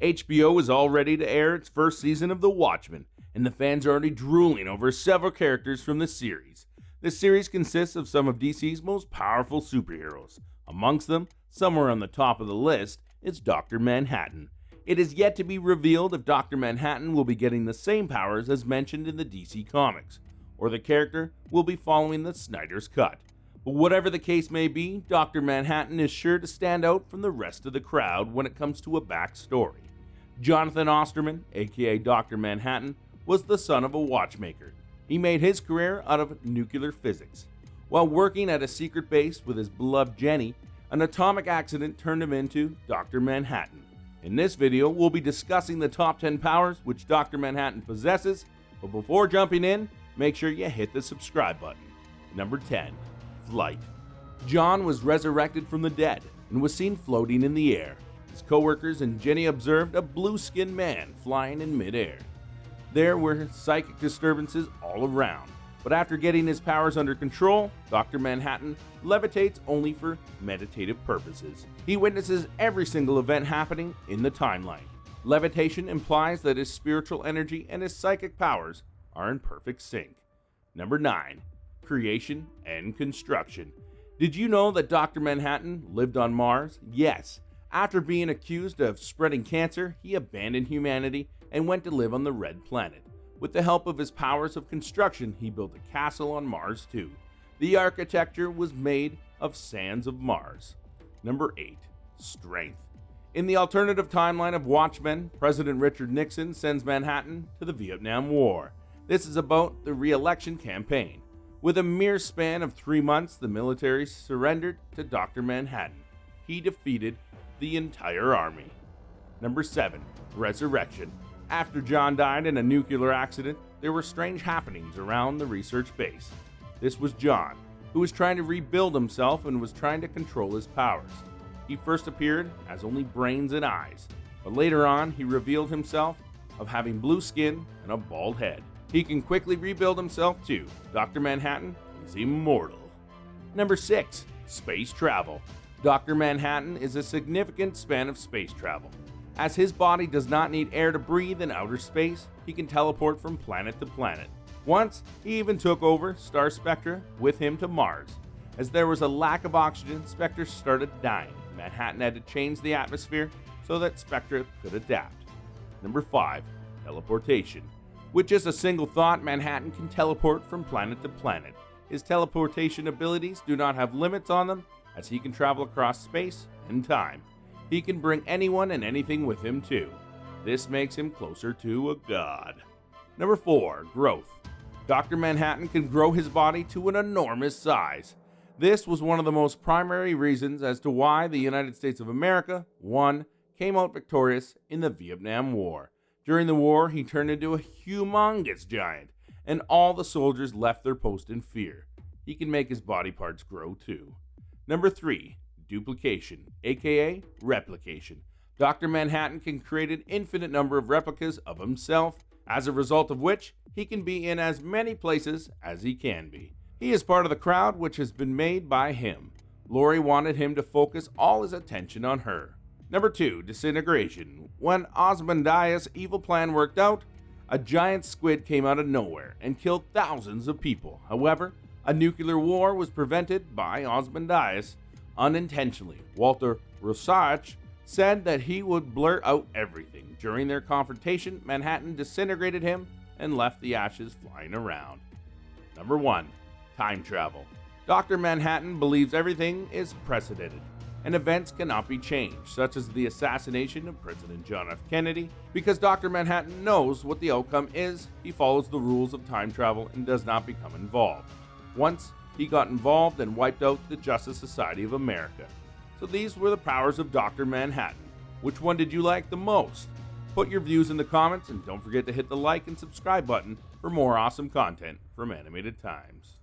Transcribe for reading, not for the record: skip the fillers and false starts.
HBO is all ready to air its first season of The Watchmen, and the fans are already drooling over several characters from the series. This series consists of some of DC's most powerful superheroes. Amongst them, somewhere on the top of the list, is Dr. Manhattan. It is yet to be revealed if Dr. Manhattan will be getting the same powers as mentioned in the DC Comics, or the character will be following the Snyder's Cut. But whatever the case may be, Dr. Manhattan is sure to stand out from the rest of the crowd when it comes to a backstory. Jonathan Osterman, aka Dr. Manhattan, was the son of a watchmaker. He made his career out of nuclear physics. While working at a secret base with his beloved Jenny, an atomic accident turned him into Dr. Manhattan. In this video, we'll be discussing the top 10 powers which Dr. Manhattan possesses, but before jumping in, make sure you hit the subscribe button. Number 10. Flight. John was resurrected from the dead and was seen floating in the air. His co-workers and Jenny observed a blue-skinned man flying in midair. There were psychic disturbances all around, but after getting his powers under control, Dr. Manhattan levitates only for meditative purposes. He witnesses every single event happening in the timeline. Levitation implies that his spiritual energy and his psychic powers are in perfect sync. Number 9. Creation and construction. Did you know that Dr. Manhattan lived on Mars? Yes. After being accused of spreading cancer, he abandoned humanity and went to live on the Red Planet. With the help of his powers of construction, he built a castle on Mars too. The architecture was made of sands of Mars. Number 8. Strength. In the alternative timeline of Watchmen, President Richard Nixon sends Manhattan to the Vietnam War. This is about the re-election campaign. With a mere span of 3 months, the military surrendered to Dr. Manhattan. He defeated the entire army. Number 7. Resurrection. After John died in a nuclear accident, there were strange happenings around the research base. This was John, who was trying to rebuild himself and was trying to control his powers. He first appeared as only brains and eyes, but later on he revealed himself of having blue skin and a bald head. He can quickly rebuild himself too. Dr. Manhattan is immortal. Number 6. Space travel. Dr. Manhattan is a significant span of space travel. As his body does not need air to breathe in outer space, he can teleport from planet to planet. Once, he even took over Star Spectra with him to Mars. As there was a lack of oxygen, Spectra started dying. Manhattan had to change the atmosphere so that Spectra could adapt. Number 5. Teleportation. With just a single thought, Manhattan can teleport from planet to planet. His teleportation abilities do not have limits on them, as he can travel across space and time. He can bring anyone and anything with him too. This makes him closer to a god. Number 4. Growth. Dr. Manhattan can grow his body to an enormous size. This was one of the most primary reasons as to why the United States of America, came out victorious in the Vietnam War. During the war, he turned into a humongous giant, and all the soldiers left their post in fear. He can make his body parts grow too. Number 3. Duplication, aka replication. Dr. Manhattan can create an infinite number of replicas of himself, as a result of which he can be in as many places as he can be. He is part of the crowd which has been made by him. Lori wanted him to focus all his attention on her. Number 2. Disintegration. When Ozymandias' evil plan worked out, a giant squid came out of nowhere and killed thousands of people. However, a nuclear war was prevented by Ozymandias unintentionally. Walter Rosach said that he would blurt out everything. During their confrontation, Manhattan disintegrated him and left the ashes flying around. Number 1. Time travel. Dr. Manhattan believes everything is precedented and events cannot be changed, such as the assassination of President John F. Kennedy. Because Dr. Manhattan knows what the outcome is, he follows the rules of time travel and does not become involved. Once, he got involved and wiped out the Justice Society of America. So these were the powers of Dr. Manhattan. Which one did you like the most? Put your views in the comments and don't forget to hit the like and subscribe button for more awesome content from Animated Times.